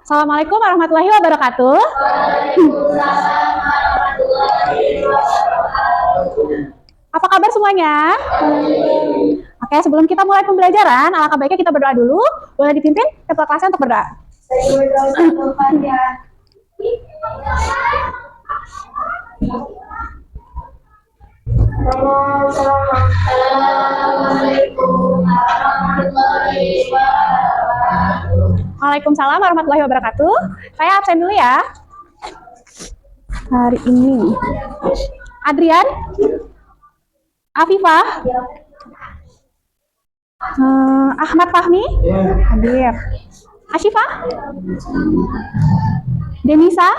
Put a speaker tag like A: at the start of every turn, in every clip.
A: Assalamualaikum warahmatullahi wabarakatuh. Apa kabar semuanya? Oke, sebelum kita mulai pembelajaran, alangkah baiknya kita berdoa dulu. Boleh dipimpin ketua kelasnya untuk berdoa. Waalaikumsalam warahmatullahi wabarakatuh. Saya absen dulu ya. Hari ini Adrian, Afifah, Ahmad Fahmi, hadir. Ashifah, Denisa,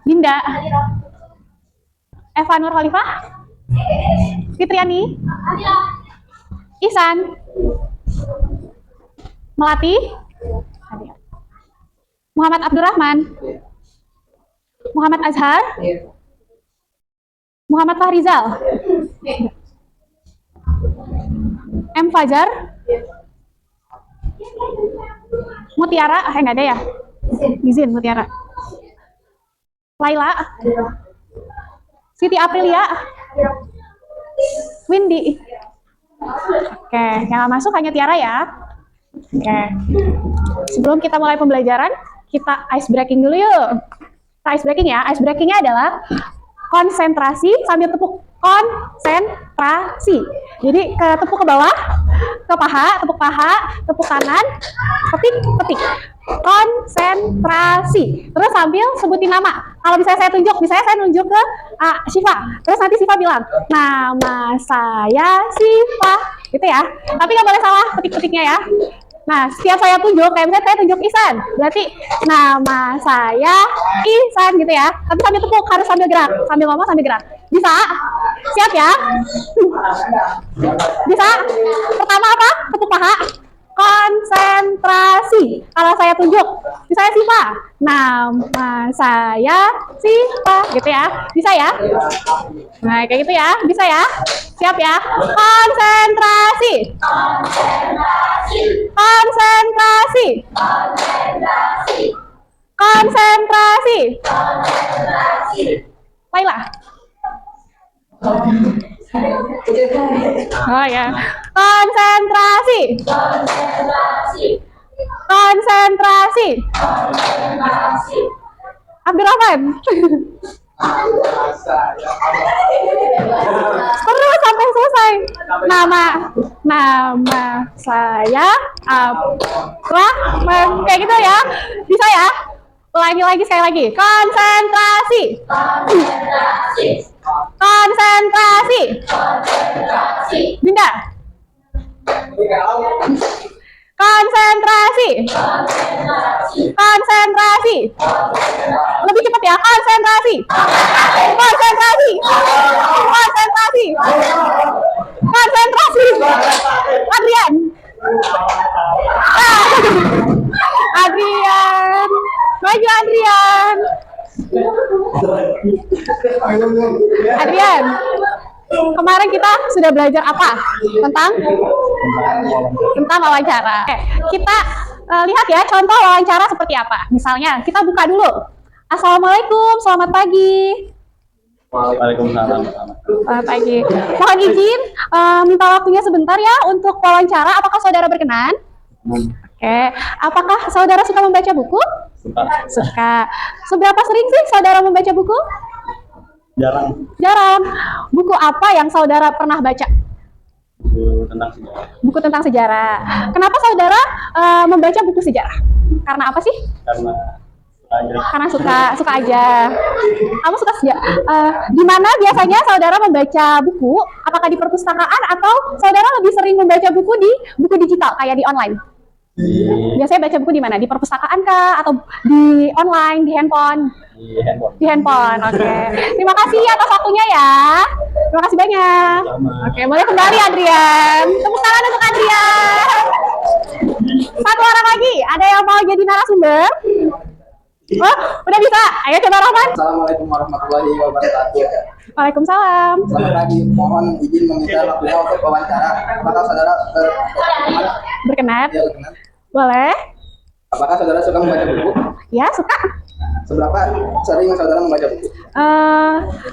A: Dinda, Eva Nur Khalifah, Fitriani, Ihsan, Melati, Muhammad Abdurrahman, Muhammad Azhar, Muhammad Fahrizal, M. Fajar, Mutiara, nggak ada ya? Izin Mutiara. Laila, Siti Aprilia, Windy. Oke, yang nggak masuk hanya Tiara ya. Oke. Sebelum kita mulai pembelajaran, kita ice breaking dulu yuk. Kita ice breaking ya. Ice breakingnya adalah konsentrasi sambil tepuk. Konsentrasi. Jadi tepuk ke bawah, ke paha, tepuk kanan, petik. Konsentrasi. Terus sambil sebutin nama. Kalau misalnya saya nunjuk ke Syifa. Terus nanti Syifa bilang, nama saya Syifa. Gitu ya. Tapi nggak boleh salah petik-petiknya ya. Nah, setiap saya tunjuk, kayak misalnya saya tunjuk Ihsan, berarti nama saya Ihsan gitu ya. Tapi sambil tepuk, harus sambil gerak, sambil ngomong sambil gerak. Bisa? Siap ya? Bisa? Pertama apa? Tepuk paha. Konsentrasi. Kalau saya tunjuk, misalnya Syifa, nama saya Syifa, gitu ya. Bisa ya? Nah, kayak gitu ya. Bisa ya? Siap ya? Konsentrasi. Konsentrasi. Konsentrasi. Laila. Oh ya. Konsentrasi. Konsentrasi. Abdurrahman. Terus sampai selesai. Nama saya Abdurrahman. Kayak gitu ya. Bisa ya? Ulangi lagi sekali lagi. Konsentrasi. Konsentrasi. Dinda. Konsentrasi. Konsentrasi. Lebih cepat ya. Konsentrasi. Konsentrasi. Konsentrasi. Konsentrasi. Adrian. Adrian. Maju Adrian. Adrian. Kemarin kita sudah belajar apa? Tentang wawancara. Kita lihat ya contoh wawancara seperti apa. Misalnya kita buka dulu. Assalamualaikum, selamat pagi.
B: Waalaikumsalam.
A: Selamat pagi. Mohon izin minta waktunya sebentar ya untuk wawancara. Apakah saudara berkenan? Oke. Apakah saudara suka membaca buku? Suka. Seberapa sering sih saudara membaca buku? Jarang. Buku apa yang saudara pernah baca? Buku tentang sejarah. Kenapa saudara membaca buku sejarah? Karena apa sih? Karena suka aja. Kamu suka sejarah? Di mana biasanya saudara membaca buku? Apakah di perpustakaan atau saudara lebih sering membaca buku di buku digital kayak di online? Biasanya baca buku di mana? Di perpustakaan kah? Atau di online, di handphone? Di handphone, oke. Terima kasih atas waktunya ya. Terima kasih banyak. Oke, boleh kembali Adrian. Tepuk tangan untuk Adrian. Satu orang lagi, ada yang mau jadi narasumber? Oh, udah bisa. Ayo coba Rahman.
B: Assalamualaikum warahmatullahi wabarakatuh.
A: Waalaikumsalam.
B: Selamat pagi. Mohon izin meminta waktunya untuk wawancara. Apakah saudara
A: berkenan?
B: Ya, berkenan.
A: Boleh.
B: Apakah saudara suka membaca buku?
A: Ya, suka.
B: Seberapa sering saudara membaca buku?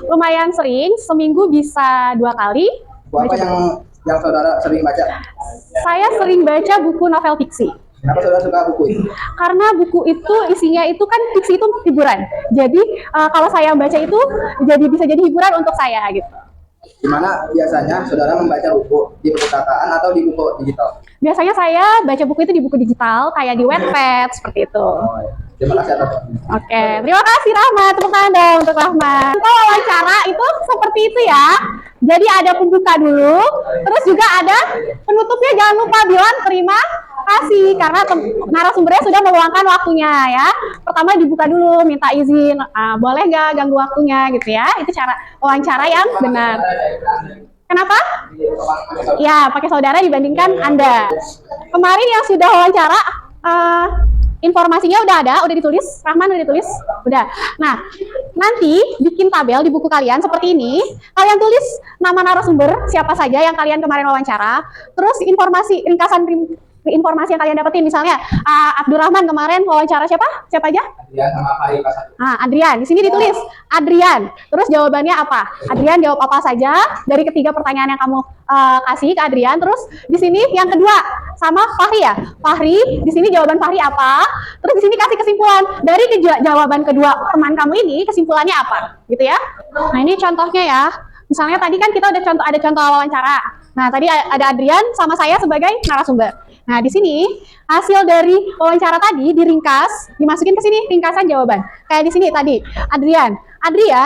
A: Lumayan sering, seminggu bisa 2 kali.
B: Buku apa yang saudara sering baca?
A: Saya sering baca buku novel fiksi.
B: Kenapa saudara suka buku ini?
A: Karena buku itu isinya itu kan fiksi, itu hiburan. Jadi kalau saya baca itu bisa jadi hiburan untuk saya gitu.
B: Di mana biasanya saudara membaca buku? Di perpustakaan atau di buku digital?
A: Biasanya saya baca buku itu di buku digital, kayak di Wattpad seperti itu.
B: Oh, ya. Terima kasih atas.
A: Oke, terima kasih Rahma. Tepuk tangan dong untuk Rahma. Untuk wawancara itu seperti itu ya. Jadi ada pembuka dulu, terus juga ada penutupnya. Jangan lupa bilang terima kasih karena narasumbernya sudah meluangkan waktunya ya. Pertama dibuka dulu, minta izin, boleh nggak ganggu waktunya gitu ya. Itu cara wawancara yang benar. Kenapa? Ya, pakai saudara dibandingkan Anda. Kemarin yang sudah wawancara, informasinya udah ada, udah ditulis. Rahman udah ditulis? Udah. Nah, nanti bikin tabel di buku kalian seperti ini. Kalian tulis nama narasumber, siapa saja yang kalian kemarin wawancara. Terus ringkasan informasi yang kalian dapetin. Misalnya, Abdurrahman kemarin wawancara siapa? Siapa aja?
B: Adrian sama Fahri.
A: Adrian. Di sini ditulis Adrian. Terus jawabannya apa? Adrian jawab apa saja dari ketiga pertanyaan yang kamu kasih ke Adrian. Terus di sini yang kedua sama Fahri ya. Fahri, di sini jawaban Fahri apa? Terus di sini kasih kesimpulan dari jawaban kedua teman kamu ini, kesimpulannya apa? Gitu ya. Nah, ini contohnya ya. Misalnya tadi kan kita ada contoh wawancara. Nah, tadi ada Adrian sama saya sebagai narasumber. Nah, di sini hasil dari wawancara tadi diringkas, dimasukin ke sini ringkasan jawaban. Kayak di sini tadi, Adrian,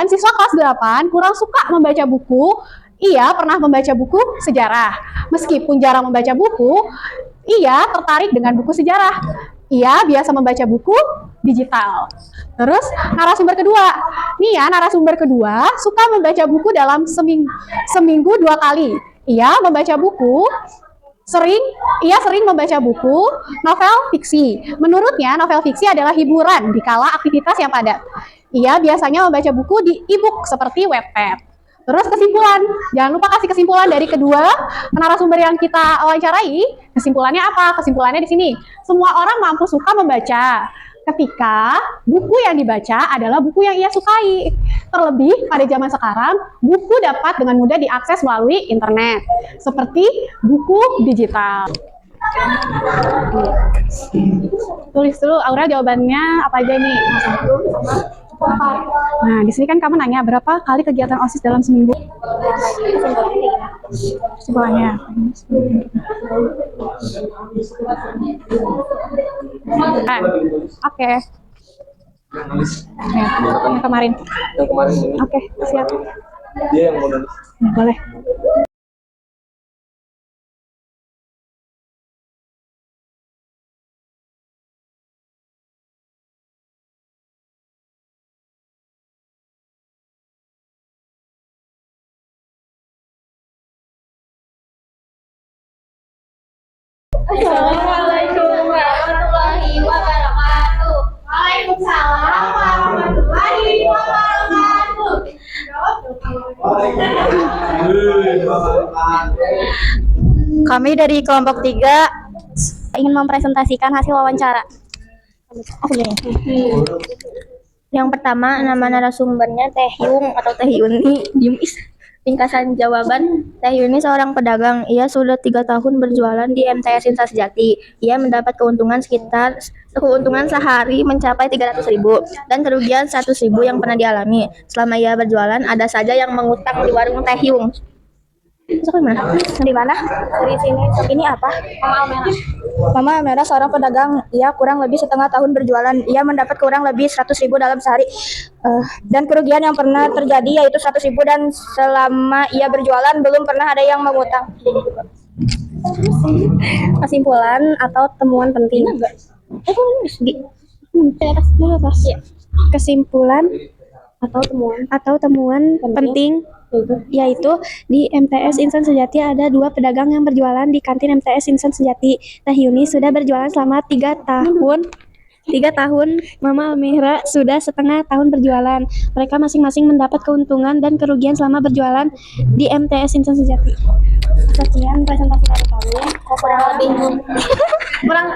A: siswa kelas 8, kurang suka membaca buku. Ia pernah membaca buku sejarah. Meskipun jarang membaca buku, ia tertarik dengan buku sejarah. Ia biasa membaca buku digital. Terus narasumber kedua. Nih ya, narasumber kedua suka membaca buku dalam seminggu 2 kali. Ia sering membaca buku novel fiksi. Menurutnya, novel fiksi adalah hiburan di kala aktivitas yang padat. Ia biasanya membaca buku di e-book seperti Wattpad. Terus kesimpulan, jangan lupa kasih kesimpulan dari kedua narasumber yang kita wawancarai. Kesimpulannya apa? Kesimpulannya di sini. Semua orang mampu suka membaca ketika buku yang dibaca adalah buku yang ia sukai. Terlebih pada zaman sekarang, buku dapat dengan mudah diakses melalui internet, seperti buku digital. Tulis dulu Aura jawabannya apa aja nih. Nah, di sini kan kamu nanya berapa kali kegiatan OSIS dalam seminggu? Kesimpulannya. Oke. Yang kemarin. Oke, siap.
B: Dia yang mau nulis.
A: Boleh.
C: Assalamualaikum warahmatullahi wabarakatuh. Waalaikumsalam warahmatullahi wabarakatuh.
D: Kami dari kelompok 3 ingin mempresentasikan hasil wawancara. Yang pertama, nama narasumbernya Teh Yung atau Teh Yuni. Ringkasan jawaban, Teh Yuni seorang pedagang. Ia sudah 3 tahun berjualan di MTS Insan Sejati. Ia mendapat keuntungan sehari mencapai 300.000 dan kerugian 100.000 yang pernah dialami. Selama ia berjualan, ada saja yang mengutang di warung Teh Yung. Masuk mana? Di mana? Di sini. Ini apa? Mama Almera seorang pedagang. Ia kurang lebih setengah tahun berjualan. Ia mendapat kurang lebih 100.000 dalam sehari. Dan kerugian yang pernah terjadi yaitu 100.000 dan selama ia berjualan belum pernah ada yang mengutang. Kesimpulan atau temuan penting. Kesimpulan atau temuan penting yaitu di MTS Insan Sejati ada 2 pedagang yang berjualan di kantin MTS Insan Sejati. Teh Yuni sudah berjualan selama 3 tahun. Mama Almira sudah setengah tahun berjualan. Mereka masing-masing mendapat keuntungan dan kerugian selama berjualan di MTS Insan Sejati. Sekian presentasi dari kami. Kurang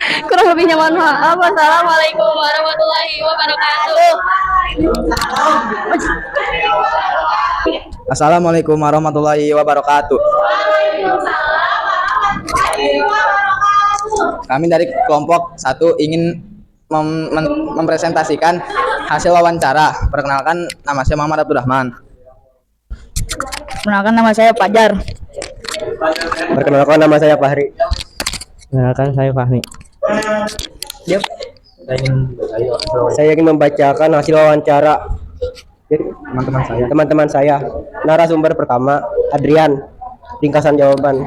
A: Kurang lebihnya mohon maaf. Wassalamualaikum warahmatullahi wabarakatuh.
B: Assalamualaikum warahmatullahi wabarakatuh. Kami dari kelompok 1 ingin mempresentasikan hasil wawancara. Perkenalkan, nama saya Muhammad Abdurrahman.
E: Perkenalkan nama saya Fajar.
F: Perkenalkan nama saya Fahri. Perkenalkan saya Fahmi. Saya ingin membacakan hasil wawancara teman-teman saya. Narasumber pertama, Adrian. Ringkasan jawaban.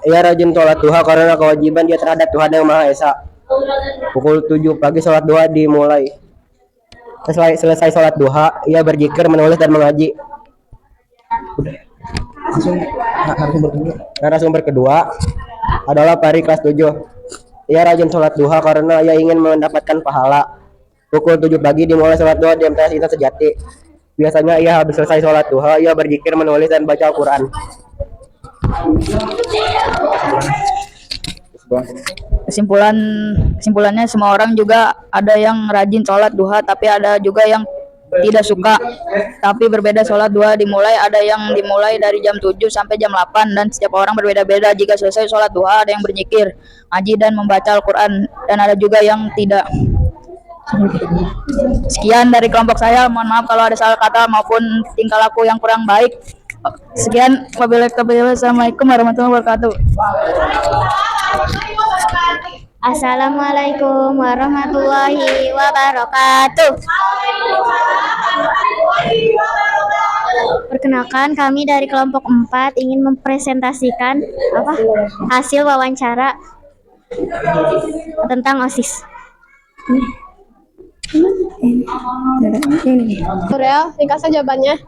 F: Ia rajin sholat duha karena kewajiban dia terhadap Tuhan Yang Maha Esa. Pukul 7 pagi sholat duha dimulai. Selesai sholat duha, ia berzikir, menulis dan mengaji. Narasumber kedua adalah Pari kelas 7. Ia rajin sholat duha karena ia ingin mendapatkan pahala. Pukul 7 pagi dimulai sholat duha di MTS Insan Sejati. Biasanya ia habis selesai sholat duha, ia berzikir, menulis dan baca Al-Quran.
E: Kesimpulannya semua orang juga ada yang rajin sholat duha, tapi ada juga yang tidak suka. Tapi berbeda, sholat duha dimulai, ada yang dimulai dari jam 7 sampai jam 8 dan setiap orang berbeda-beda. Jika selesai sholat duha ada yang berzikir, ngaji dan membaca Al-Quran, dan ada juga yang tidak. Sekian dari kelompok saya, mohon maaf kalau ada salah kata maupun tingkah laku yang kurang baik. Sekian, wassalamualaikum warahmatullahi wabarakatuh.
D: Assalamualaikum warahmatullahi wabarakatuh. Perkenalkan, kami dari kelompok 4 ingin mempresentasikan hasil wawancara tentang OSIS.
A: Real, ringkasan jawabannya.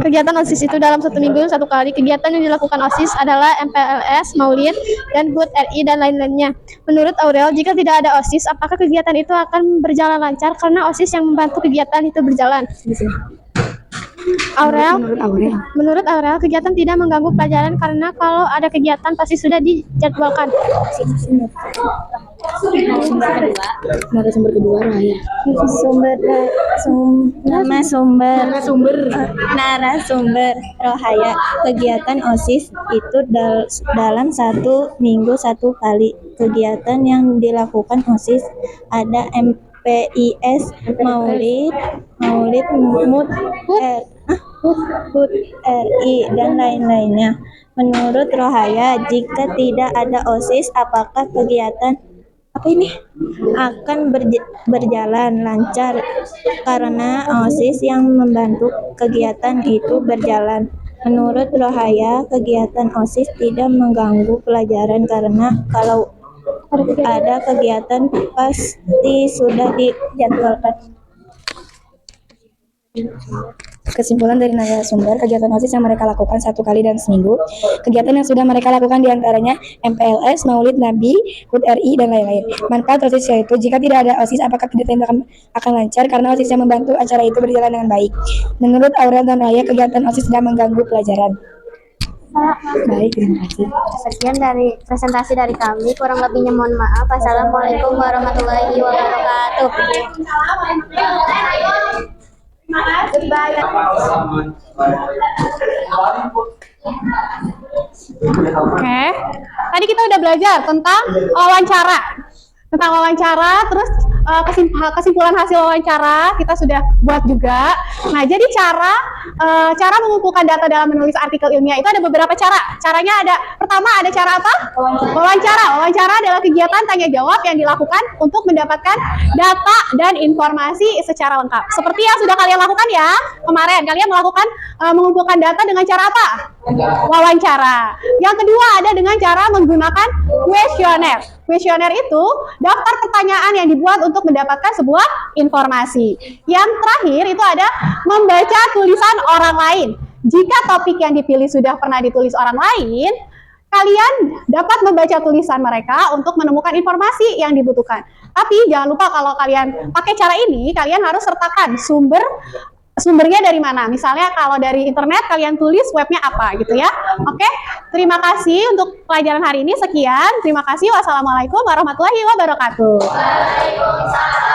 A: Kegiatan OSIS itu dalam 1 minggu 1 kali. Kegiatan yang dilakukan OSIS adalah MPLS, Maulid, dan HUT RI, dan lain-lainnya. Menurut Aurel, jika tidak ada OSIS, apakah kegiatan itu akan berjalan lancar? Karena OSIS yang membantu kegiatan itu berjalan. Menurut Aurel, kegiatan tidak mengganggu pelajaran karena kalau ada kegiatan pasti sudah dijadwalkan.
D: Narasumber Rohaya. Kegiatan OSIS itu dalam 1 minggu 1 kali. Kegiatan yang dilakukan OSIS ada MPIS, Maulid, HUT RI, dan lain-lainnya. Menurut Rohaya, jika tidak ada OSIS, apakah kegiatan akan berjalan lancar? Karena OSIS yang membantu kegiatan itu berjalan. Menurut Rohaya, kegiatan OSIS tidak mengganggu pelajaran karena kalau ada kegiatan pasti sudah dijadwalkan.
E: Kesimpulan dari narasumber, kegiatan OSIS yang mereka lakukan 1 kali dalam seminggu. Kegiatan yang sudah mereka lakukan diantaranya MPLS, Maulid Nabi, HUT RI, dan lain-lain. Manfaat OSIS yaitu, jika tidak ada OSIS, apakah kegiatan akan lancar? Karena OSIS yang membantu acara itu berjalan dengan baik. Menurut Aurel dan Raya, kegiatan OSIS tidak mengganggu pelajaran. Baik, terima kasih.
D: Sekian dari presentasi dari kami, kurang lebihnya mohon maaf. Assalamualaikum warahmatullahi wabarakatuh.
A: Oke. Tadi kita udah belajar tentang wawancara, terus kesimpulan hasil wawancara kita sudah buat juga. Nah, jadi cara mengumpulkan data dalam menulis artikel ilmiah itu ada beberapa cara. Caranya pertama ada cara apa? Wawancara adalah kegiatan tanya jawab yang dilakukan untuk mendapatkan data dan informasi secara lengkap. Seperti yang sudah kalian lakukan ya kemarin, kalian mengumpulkan data dengan cara apa? Wawancara. Yang kedua ada dengan cara menggunakan kuesioner. Kuesioner itu daftar pertanyaan yang dibuat untuk mendapatkan sebuah informasi. Yang terakhir itu ada membaca tulisan orang lain. Jika topik yang dipilih sudah pernah ditulis orang lain, kalian dapat membaca tulisan mereka untuk menemukan informasi yang dibutuhkan. Tapi jangan lupa kalau kalian pakai cara ini, kalian harus sertakan sumber sumbernya dari mana. Misalnya kalau dari internet kalian tulis webnya apa gitu ya. Oke, terima kasih untuk pelajaran hari ini. Sekian, terima kasih. Wassalamualaikum warahmatullahi wabarakatuh.
C: Waalaikumsalam.